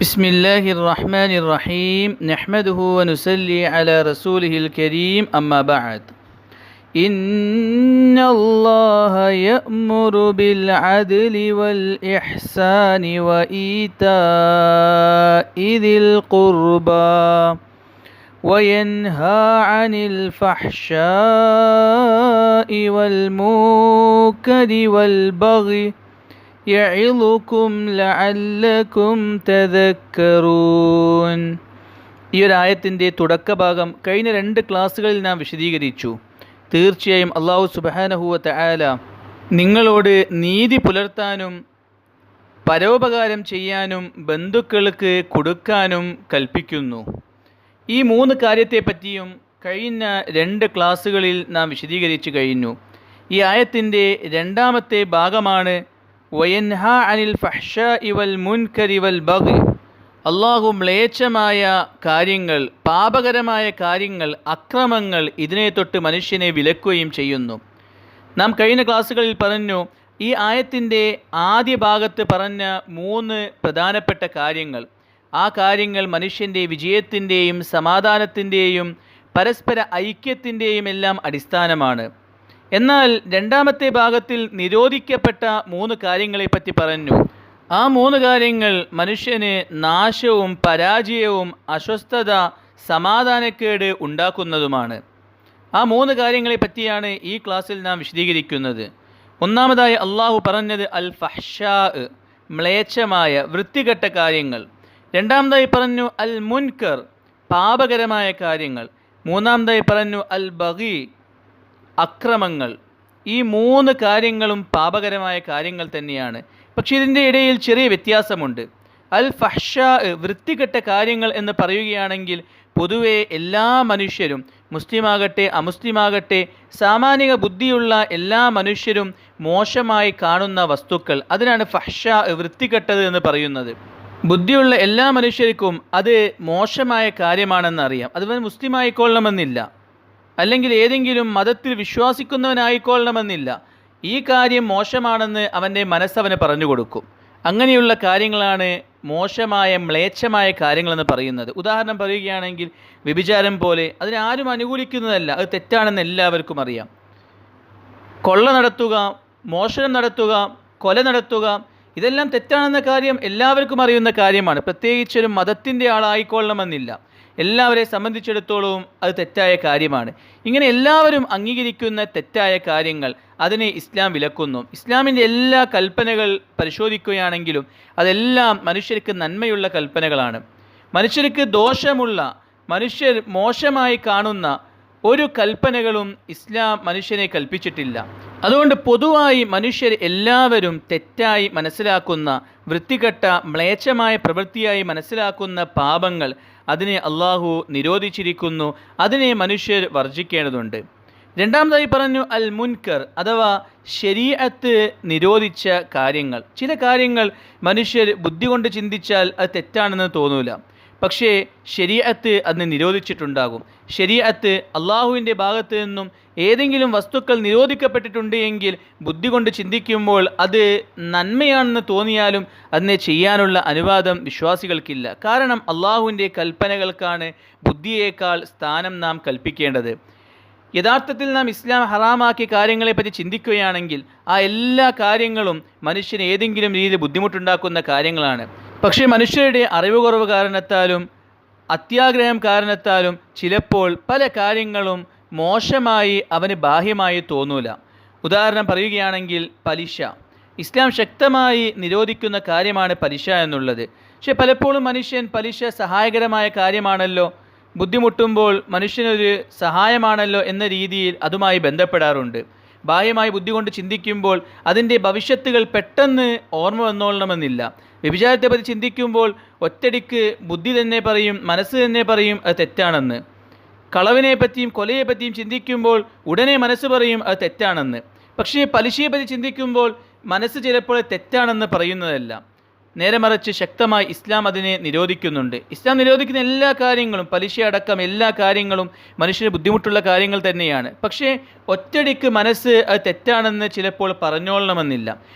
بسم الله الرحمن الرحيم نحمده ونصلي على رسوله الكريم أما بعد إن الله يأمر بالعدل والإحسان وإيتاء ذي القربى وينهى عن الفحشاء والمنكر والبغي يعظكم لعلكم تذكرون. ഈ ഒരു ആയത്തിൻ്റെ തുടക്കഭാഗം കഴിഞ്ഞ 2 ക്ലാസ്സുകളിൽ നാം വിശദീകരിച്ചു. തീർച്ചയായും അല്ലാഹു സുബ്ഹാനഹു വ തആല നിങ്ങളോട് നീതി പുലർത്താനും പരോപകാരം ചെയ്യാനും ബന്ധുക്കൾക്ക് കൊടുക്കാനും കൽപ്പിക്കുന്നു. ഈ 3 കാര്യത്തെപ്പറ്റിയും കഴിഞ്ഞ 2 ക്ലാസ്സുകളിൽ നാം വിശദീകരിച്ചു കഴിഞ്ഞു. ഈ ആയത്തിൻ്റെ 2ാമത്തെ ഭാഗമാണ് വയൻഹാ അനിൽ ഫഹ്ശാഇ വൽ മുൻകരി വൽ ബഗി. അള്ളാഹു മ്ലേച്ഛമായ കാര്യങ്ങൾ, പാപകരമായ കാര്യങ്ങൾ, അക്രമങ്ങൾ ഇതിനെ തൊട്ട് മനുഷ്യനെ വിലക്കുകയും ചെയ്യുന്നു. നാം കഴിഞ്ഞ ക്ലാസ്സുകളിൽ പറഞ്ഞു, ഈ ആയത്തിൻ്റെ ആദ്യ ഭാഗത്ത് പറഞ്ഞ 3 പ്രധാനപ്പെട്ട കാര്യങ്ങൾ, ആ കാര്യങ്ങൾ മനുഷ്യൻ്റെ വിജയത്തിൻ്റെയും സമാധാനത്തിൻ്റെയും പരസ്പര ഐക്യത്തിൻ്റെയും എല്ലാം അടിസ്ഥാനമാണ്. എന്നാൽ 2ാമത്തെ ഭാഗത്തിൽ നിരോധിക്കപ്പെട്ട 3 കാര്യങ്ങളെപ്പറ്റി പറഞ്ഞു. ആ 3 കാര്യങ്ങൾ മനുഷ്യന് നാശവും പരാജയവും അസ്വസ്ഥത, സമാധാനക്കേട് ഉണ്ടാക്കുന്നതുമാണ്. ആ 3 കാര്യങ്ങളെപ്പറ്റിയാണ് ഈ ക്ലാസ്സിൽ നാം വിശദീകരിക്കുന്നത്. ഒന്നാമതായി അള്ളാഹു പറഞ്ഞത് അൽ ഫഹ്ഷാ, മ്ലേച്ഛമായ വൃത്തികെട്ട കാര്യങ്ങൾ. 2ാമതായി പറഞ്ഞു അൽ മുൻകർ, പാപകരമായ കാര്യങ്ങൾ. 3ാമതായി പറഞ്ഞു അൽ ബഗി, അക്രമങ്ങൾ. ഈ 3 കാര്യങ്ങളും പാപകരമായ കാര്യങ്ങൾ തന്നെയാണ്. പക്ഷേ ഇതിൻ്റെ ഇടയിൽ ചെറിയ വ്യത്യാസമുണ്ട്. അൽ ഫഹ്ഷാ, വൃത്തികെട്ട കാര്യങ്ങൾ എന്ന് പറയുകയാണെങ്കിൽ പൊതുവെ എല്ലാ മനുഷ്യരും, മുസ്ലിമാകട്ടെ അമുസ്ലിമാകട്ടെ, സാമാന്യ ബുദ്ധിയുള്ള എല്ലാ മനുഷ്യരും മോശമായി കാണുന്ന വസ്തുക്കൾ, അതിനാണ് ഫഹ്ഷാ, വൃത്തികെട്ടത് എന്ന് പറയുന്നത്. ബുദ്ധിയുള്ള എല്ലാ മനുഷ്യർക്കും അത് മോശമായ കാര്യമാണെന്നറിയാം. അതുപോലെ മുസ്ലിം ആയിക്കൊള്ളണമെന്നില്ല, അല്ലെങ്കിൽ ഏതെങ്കിലും മതത്തിൽ വിശ്വസിക്കുന്നവനായിക്കൊള്ളണമെന്നില്ല. ഈ കാര്യം മോശമാണെന്ന് അവൻ്റെ മനസ്സവന് പറഞ്ഞു കൊടുക്കും. അങ്ങനെയുള്ള കാര്യങ്ങളാണ് മോശമായ മ്ലേച്ഛമായ കാര്യങ്ങളെന്ന് പറയുന്നത്. ഉദാഹരണം പറയുകയാണെങ്കിൽ വ്യഭിചാരം പോലെ, അതിനെ ആരും അനുകൂലിക്കുന്നതല്ല, അത് തെറ്റാണെന്ന് എല്ലാവർക്കും അറിയാം. കൊള്ള നടത്തുക, മോഷണം നടത്തുക, കൊല നടത്തുക, ഇതെല്ലാം തെറ്റാണെന്ന കാര്യം എല്ലാവർക്കും അറിയുന്ന കാര്യമാണ്. പ്രത്യേകിച്ചൊരു മതത്തിൻ്റെ ആളായിക്കൊള്ളണമെന്നില്ല, എല്ലാവരെ സംബന്ധിച്ചിടത്തോളവും അത് തെറ്റായ കാര്യമാണ്. ഇങ്ങനെ എല്ലാവരും അംഗീകരിക്കുന്ന തെറ്റായ കാര്യങ്ങൾ, അതിനെ ഇസ്ലാം വിലക്കുന്നു. ഇസ്ലാമിൻ്റെ എല്ലാ കൽപ്പനകൾ പരിശോധിക്കുകയാണെങ്കിലും അതെല്ലാം മനുഷ്യർക്ക് നന്മയുള്ള കൽപ്പനകളാണ്. മനുഷ്യർക്ക് ദോഷമുള്ള, മനുഷ്യർ മോശമായി കാണുന്ന ഒരു കൽപ്പനകളും ഇസ്ലാം മനുഷ്യനെ കൽപ്പിച്ചിട്ടില്ല. അതുകൊണ്ട് പൊതുവായി മനുഷ്യർ എല്ലാവരും തെറ്റായി മനസ്സിലാക്കുന്ന, വൃത്തികെട്ട മ്ലേച്ഛമായ പ്രവൃത്തിയായി മനസ്സിലാക്കുന്ന പാപങ്ങൾ, അതിനെ അള്ളാഹു നിരോധിച്ചിരിക്കുന്നു. അതിനെ മനുഷ്യർ വർജിക്കേണ്ടതുണ്ട്. 2ാമതായി പറഞ്ഞു അൽ മുൻകർ, അഥവാ ശരീഅത്ത് നിരോധിച്ച കാര്യങ്ങൾ. ചില കാര്യങ്ങൾ മനുഷ്യർ ബുദ്ധി കൊണ്ട് ചിന്തിച്ചാൽ അത് തെറ്റാണെന്ന് തോന്നൂല, പക്ഷേ ശരീഅത്ത് അതിനെ നിരോധിച്ചിട്ടുണ്ടാകും. ശരീഅത്ത് അള്ളാഹുവിൻ്റെ ഭാഗത്ത് നിന്നും ഏതെങ്കിലും വസ്തുക്കൾ നിരോധിക്കപ്പെട്ടിട്ടുണ്ട് എങ്കിൽ ബുദ്ധി കൊണ്ട് ചിന്തിക്കുമ്പോൾ അത് നന്മയാണെന്ന് തോന്നിയാലും അതിനെ ചെയ്യാനുള്ള അനുവാദം വിശ്വാസികൾക്കില്ല. കാരണം അള്ളാഹുവിൻ്റെ കൽപ്പനകൾക്കാണ് ബുദ്ധിയേക്കാൾ സ്ഥാനം നാം കൽപ്പിക്കേണ്ടത്. യഥാർത്ഥത്തിൽ നാം ഇസ്ലാം ഹറാമാക്കിയ കാര്യങ്ങളെപ്പറ്റി ചിന്തിക്കുകയാണെങ്കിൽ ആ എല്ലാ കാര്യങ്ങളും മനുഷ്യന് ഏതെങ്കിലും രീതിയിൽ ബുദ്ധിമുട്ടുണ്ടാക്കുന്ന കാര്യങ്ങളാണ്. പക്ഷേ മനുഷ്യരുടെ അറിവ് കുറവ് കാരണത്താലും അത്യാഗ്രഹം കാരണത്താലും ചിലപ്പോൾ പല കാര്യങ്ങളും മോശമായി അവന് ബാഹ്യമായി തോന്നൂല. ഉദാഹരണം പറയുകയാണെങ്കിൽ പലിശ. ഇസ്ലാം ശക്തമായി നിരോധിക്കുന്ന കാര്യമാണ് പലിശ എന്നുള്ളത്. പക്ഷേ പലപ്പോഴും മനുഷ്യൻ പലിശ സഹായകരമായ കാര്യമാണല്ലോ, ബുദ്ധിമുട്ടുമ്പോൾ മനുഷ്യനൊരു സഹായമാണല്ലോ എന്ന രീതിയിൽ അതുമായി ബന്ധപ്പെടാറുണ്ട്. ബാഹ്യമായി ബുദ്ധി കൊണ്ട് ചിന്തിക്കുമ്പോൾ അതിൻ്റെ ഭവിഷ്യത്തുകൾ പെട്ടെന്ന് ഓർമ്മ വന്നോളണമെന്നില്ല. വ്യഭിചാരത്തെപ്പറ്റി ചിന്തിക്കുമ്പോൾ ഒറ്റടിക്ക് ബുദ്ധി തന്നെ പറയും, മനസ്സ് തന്നെ പറയും അത് തെറ്റാണെന്ന്. കളവിനെപ്പറ്റിയും കൊലയെപ്പറ്റിയും ചിന്തിക്കുമ്പോൾ ഉടനെ മനസ്സ് പറയും അത് തെറ്റാണെന്ന്. പക്ഷേ പലിശയെപ്പറ്റി ചിന്തിക്കുമ്പോൾ മനസ്സ് ചിലപ്പോൾ തെറ്റാണെന്ന് പറയുന്നതല്ല. നേരെ മറിച്ച് ശക്തമായി ഇസ്ലാം അതിനെ നിരോധിക്കുന്നുണ്ട്. ഇസ്ലാം നിരോധിക്കുന്ന എല്ലാ കാര്യങ്ങളും, പലിശ അടക്കം എല്ലാ കാര്യങ്ങളും മനുഷ്യന് ബുദ്ധിമുട്ടുള്ള കാര്യങ്ങൾ തന്നെയാണ്. പക്ഷേ ഒറ്റടിക്ക് മനസ്സ് അത് തെറ്റാണെന്ന് ചിലപ്പോൾ പറഞ്ഞോളണമെന്നില്ല.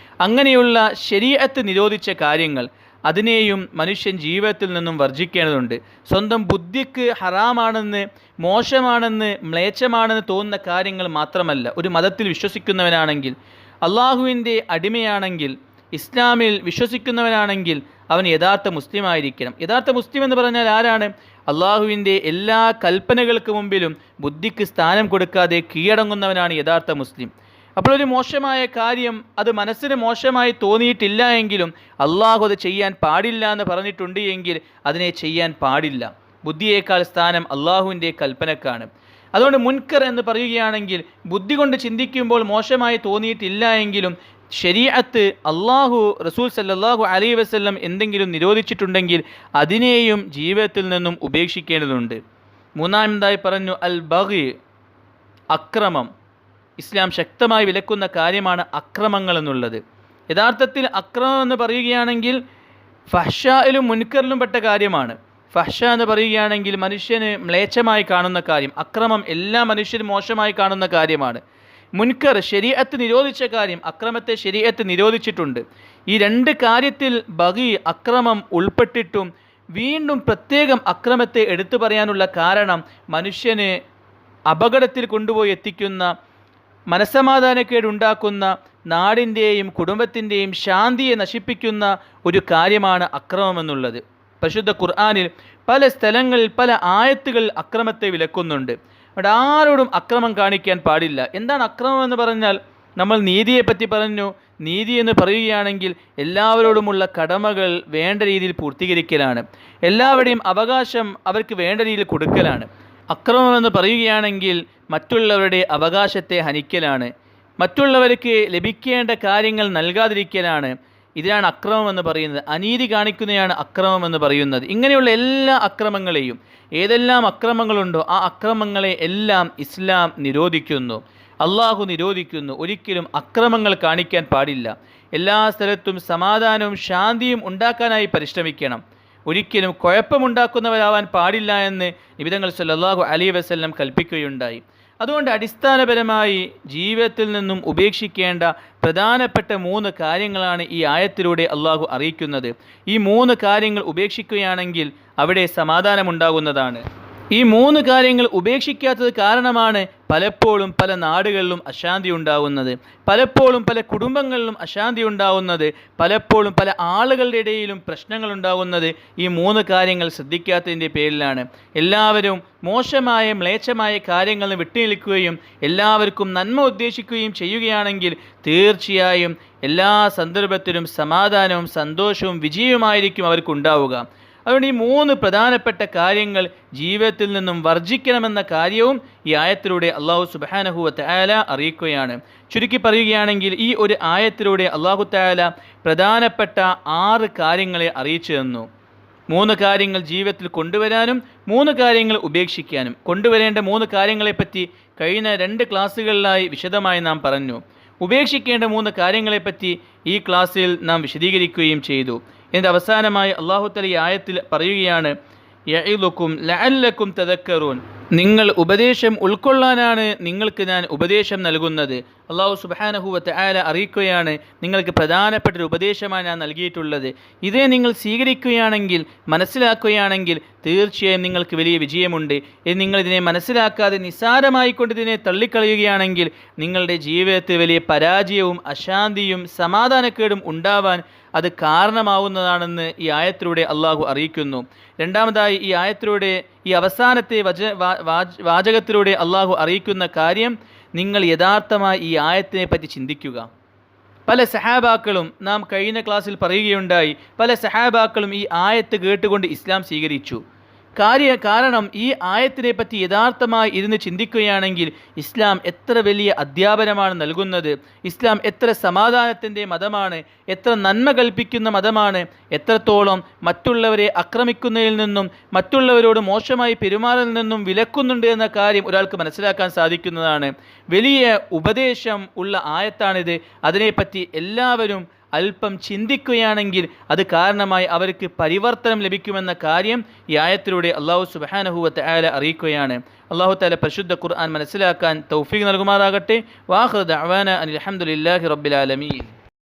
അങ്ങനെയുള്ള ശരീഅത്ത് നിരോധിച്ച കാര്യങ്ങൾ, അതിനെയും മനുഷ്യൻ ജീവിതത്തിൽ നിന്നും വർജിക്കേണ്ടതുണ്ട്. സ്വന്തം ബുദ്ധിക്ക് ഹറാമാണെന്ന്, മോശമാണെന്ന്, മ്ലേച്ഛമാണെന്ന് തോന്നുന്ന കാര്യങ്ങൾ മാത്രമല്ല, ഒരു മതത്തിൽ വിശ്വസിക്കുന്നവനാണെങ്കിൽ, അള്ളാഹുവിൻ്റെ അടിമയാണെങ്കിൽ, ഇസ്ലാമിൽ വിശ്വസിക്കുന്നവനാണെങ്കിൽ അവൻ യഥാർത്ഥ മുസ്ലിം ആയിരിക്കണം. യഥാർത്ഥ മുസ്ലിം എന്ന് പറഞ്ഞാൽ ആരാണ്? അള്ളാഹുവിൻ്റെ എല്ലാ കൽപ്പനകൾക്ക് മുമ്പിലും ബുദ്ധിക്ക് സ്ഥാനം കൊടുക്കാതെ കീഴടങ്ങുന്നവനാണ് യഥാർത്ഥ മുസ്ലിം. അപ്പോൾ ഒരു മോശമായ കാര്യം അത് മനസ്സിന് മോശമായി തോന്നിയിട്ടില്ല എങ്കിലും അള്ളാഹു അത് ചെയ്യാൻ പാടില്ല എന്ന് പറഞ്ഞിട്ടുണ്ട് എങ്കിൽ അതിനെ ചെയ്യാൻ പാടില്ല. ബുദ്ധിയേക്കാൾ സ്ഥാനം അള്ളാഹുവിൻ്റെ കൽപ്പനക്കാണ്. അതുകൊണ്ട് മുൻകർ എന്ന് പറയുകയാണെങ്കിൽ ബുദ്ധി കൊണ്ട് ചിന്തിക്കുമ്പോൾ മോശമായി തോന്നിയിട്ടില്ല എങ്കിലും ശരീഅത്ത്, അള്ളാഹു, റസൂൽ സല്ലല്ലാഹു അലൈഹി വസല്ലം എന്തെങ്കിലും നിരോധിച്ചിട്ടുണ്ടെങ്കിൽ അതിനെയും ജീവിതത്തിൽ നിന്നും ഉപേക്ഷിക്കേണ്ടതുണ്ട്. മൂന്നാമതായി പറഞ്ഞു അൽ ബഗി, അക്രമം. ഇസ്ലാം ശക്തമായി വിലക്കുന്ന കാര്യമാണ് അക്രമങ്ങൾ എന്നുള്ളത്. യഥാർത്ഥത്തിൽ അക്രമം എന്ന് പറയുകയാണെങ്കിൽ ഫഹ്ശയിലും മുൻകറിലും പെട്ട കാര്യമാണ്. ഫഹ്ശ എന്ന് പറയുകയാണെങ്കിൽ മനുഷ്യന് മ്ലേച്ഛമായി കാണുന്ന കാര്യം. അക്രമം എല്ലാ മനുഷ്യരും മോശമായി കാണുന്ന കാര്യമാണ്. മുൻകർ, ശരീഅത്ത് നിരോധിച്ച കാര്യം, അക്രമത്തെ ശരീഅത്ത് നിരോധിച്ചിട്ടുണ്ട്. ഈ രണ്ട് കാര്യത്തിൽ ബഗി, അക്രമം ഉൾപ്പെട്ടിട്ടും വീണ്ടും പ്രത്യേകം അക്രമത്തെ എടുത്തു പറയാനുള്ള കാരണം മനുഷ്യന് അപകടത്തിൽ കൊണ്ടുപോയി എത്തിക്കുന്ന, മനസ്സമാധാനക്കേടുണ്ടാക്കുന്ന, നാടിൻ്റെയും കുടുംബത്തിൻ്റെയും ശാന്തിയെ നശിപ്പിക്കുന്ന ഒരു കാര്യമാണ് അക്രമം എന്നുള്ളത്. പരിശുദ്ധ ഖുർആനിൽ പല സ്ഥലങ്ങളിൽ പല ആയത്തുകൾ അക്രമത്തെ വിലക്കുന്നുണ്ട്. അവിടെ ആരോടും അക്രമം കാണിക്കാൻ പാടില്ല. എന്താണ് അക്രമം എന്ന് പറഞ്ഞാൽ? നമ്മൾ നീതിയെപ്പറ്റി പറഞ്ഞു. നീതി എന്ന് പറയുകയാണെങ്കിൽ എല്ലാവരോടുമുള്ള കടമകൾ വേണ്ട രീതിയിൽ പൂർത്തീകരിക്കലാണ്. എല്ലാവരുടെയും അവകാശം അവർക്ക് വേണ്ട രീതിയിൽ കൊടുക്കലാണ്. അക്രമം എന്ന് പറയുകയാണെങ്കിൽ മറ്റുള്ളവരുടെ അവകാശത്തെ ഹനിക്കലാണ്, മറ്റുള്ളവർക്ക് ലഭിക്കേണ്ട കാര്യങ്ങൾ നൽകാതിരിക്കലാണ്. ഇതിനാണ് അക്രമം എന്ന് പറയുന്നത്. അനീതി കാണിക്കുന്നതാണ് അക്രമം എന്ന് പറയുന്നത്. ഇങ്ങനെയുള്ള എല്ലാ അക്രമങ്ങളെയും, ഏതെല്ലാം അക്രമങ്ങളുണ്ടോ ആ അക്രമങ്ങളെ എല്ലാം ഇസ്ലാം നിരോധിക്കുന്നു, അള്ളാഹു നിരോധിക്കുന്നു. ഒരിക്കലും അക്രമങ്ങൾ കാണിക്കാൻ പാടില്ല. എല്ലാ സ്ഥലത്തും സമാധാനവും ശാന്തിയും ഉണ്ടാക്കാനായി പരിശ്രമിക്കണം. ഒരിക്കലും കുഴപ്പമുണ്ടാക്കുന്നവരാവാൻ പാടില്ല എന്ന് നബി തങ്ങൾ സല്ലല്ലാഹു അലൈഹി വസല്ലം കൽപ്പിക്കുകയുണ്ടായി. അതുകൊണ്ട് അടിസ്ഥാനപരമായി ജീവിതത്തിൽ നിന്നും ഉപേക്ഷിക്കേണ്ട പ്രധാനപ്പെട്ട 3 കാര്യങ്ങളാണ് ഈ ആയത്തിലൂടെ അള്ളാഹു അറിയിക്കുന്നത്. ഈ 3 കാര്യങ്ങൾ ഉപേക്ഷിക്കുകയാണെങ്കിൽ അവിടെ സമാധാനമുണ്ടാകുന്നതാണ്. ഈ 3 കാര്യങ്ങൾ ഉപേക്ഷിക്കാത്തത് കാരണമാണ് പലപ്പോഴും പല നാടുകളിലും അശാന്തി ഉണ്ടാവുന്നത്, പലപ്പോഴും പല കുടുംബങ്ങളിലും അശാന്തി ഉണ്ടാവുന്നത്, പലപ്പോഴും പല ആളുകളുടെ ഇടയിലും പ്രശ്നങ്ങൾ ഉണ്ടാകുന്നത് ഈ 3 കാര്യങ്ങൾ ശ്രദ്ധിക്കാത്തതിൻ്റെ പേരിലാണ്. എല്ലാവരും മോശമായ മ്ലേച്ഛമായ കാര്യങ്ങളിൽ വിട്ടുനിൽക്കുകയും എല്ലാവർക്കും നന്മ ഉദ്ദേശിക്കുകയും ചെയ്യുകയാണെങ്കിൽ തീർച്ചയായും എല്ലാ സന്ദർഭത്തിലും സമാധാനവും സന്തോഷവും വിജയവുമായിരിക്കും അവർക്കുണ്ടാവുക. അതുകൊണ്ട് ഈ 3 പ്രധാനപ്പെട്ട കാര്യങ്ങൾ ജീവിതത്തിൽ നിന്നും വർജിക്കണമെന്ന കാര്യവും ഈ ആയത്തിലൂടെ അള്ളാഹു സുബ്ഹാനഹു വ തആല അറിയിക്കുകയാണ്. ചുരുക്കി പറയുകയാണെങ്കിൽ ഈ ഒരു ആയത്തിലൂടെ അള്ളാഹു തആല പ്രധാനപ്പെട്ട 6 കാര്യങ്ങളെ അറിയിച്ചു തന്നു. 3 കാര്യങ്ങൾ ജീവിതത്തിൽ കൊണ്ടുവരാനും 3 കാര്യങ്ങൾ ഉപേക്ഷിക്കാനും. കൊണ്ടുവരേണ്ട 3 കാര്യങ്ങളെപ്പറ്റി കഴിഞ്ഞ 2 ക്ലാസ്സുകളിലായി വിശദമായി നാം പറഞ്ഞു. ഉപേക്ഷിക്കേണ്ട 3 കാര്യങ്ങളെപ്പറ്റി ഈ ക്ലാസ്സിൽ നാം വിശദീകരിക്കുകയും ചെയ്തു. ഇതിൻ്റെ അവസാനമായി അല്ലാഹു തആല ഈ ആയത്തിൽ പറയുകയാണ്, യഇദുകും ലഅല്ലകും തദക്കറൂൻ, നിങ്ങൾ ഉപദേശം ഉൾക്കൊള്ളാനാണ് നിങ്ങൾക്ക് ഞാൻ ഉപദേശം നൽകുന്നത്. അല്ലാഹു സുബ്ഹാനഹു വ തആല അറിയിക്കുകയാണ്, നിങ്ങൾക്ക് പ്രധാനപ്പെട്ട ഒരു ഉപദേശമാണ് ഞാൻ നൽകിയിട്ടുള്ളത്. ഇതേ നിങ്ങൾ സ്വീകരിക്കുകയാണെങ്കിൽ, മനസ്സിലാക്കുകയാണെങ്കിൽ തീർച്ചയായും നിങ്ങൾക്ക് വലിയ വിജയമുണ്ട്. നിങ്ങളിതിനെ മനസ്സിലാക്കാതെ നിസ്സാരമായിക്കൊണ്ട് ഇതിനെ തള്ളിക്കളയുകയാണെങ്കിൽ നിങ്ങളുടെ ജീവിതത്തിൽ വലിയ പരാജയവും അശാന്തിയും സമാധാനക്കേടും ഉണ്ടാവാൻ അത് കാരണമാവുന്നതാണെന്ന് ഈ ആയത്തിലൂടെ അള്ളാഹു അറിയിക്കുന്നു. രണ്ടാമതായി ഈ ആയത്തിലൂടെ, ഈ അവസാനത്തെ വാചകത്തിലൂടെ അള്ളാഹു അറിയിക്കുന്ന കാര്യം, നിങ്ങൾ യഥാർത്ഥമായി ഈ ആയത്തിനെ പറ്റി ചിന്തിക്കുക. പല സഹാബാക്കളും, നാം കഴിഞ്ഞ ക്ലാസ്സിൽ പറയുകയുണ്ടായി, പല സഹാബാക്കളും ഈ ആയത്ത് കേട്ടുകൊണ്ട് ഇസ്ലാം സ്വീകരിച്ചു. കാരണം ഈ ആയത്തിനെ പറ്റി യഥാർത്ഥമായി ഇരുന്ന് ചിന്തിക്കുകയാണെങ്കിൽ ഇസ്ലാം എത്ര വലിയ അധ്യാപനമാണ് നൽകുന്നത്, ഇസ്ലാം എത്ര സമാധാനത്തിൻ്റെ മതമാണ്, എത്ര നന്മ കൽപ്പിക്കുന്ന മതമാണ്, എത്രത്തോളം മറ്റുള്ളവരെ ആക്രമിക്കുന്നതിൽ നിന്നും മറ്റുള്ളവരോട് മോശമായി പെരുമാറുന്നതിൽ നിന്നും വിലക്കുന്നുണ്ട് എന്ന കാര്യം ഒരാൾക്ക് മനസ്സിലാക്കാൻ സാധിക്കുന്നതാണ്. വലിയ ഉപദേശം ഉള്ള ആയത്താണിത്. അതിനെപ്പറ്റി എല്ലാവരും അല്പം ചിന്തിക്കുകയാണെങ്കിൽ അത് കാരണമായി അവർക്ക് പരിവർത്തനം ലഭിക്കുമെന്ന കാര്യം ഈ ആയത്തിലൂടെ അല്ലാഹു സുബ്ഹാനഹു വ തആല അറിയിക്കുകയാണ്. അല്ലാഹു തആല പരിശുദ്ധ ഖുർആൻ മനസ്സിലാക്കാൻ തൗഫീഖ് നൽകുമാറാകട്ടെ. വാഖിറു ദഅവാന അനിൽ ഹംദുലില്ലാഹി റബ്ബിൽ ആലമീൻ.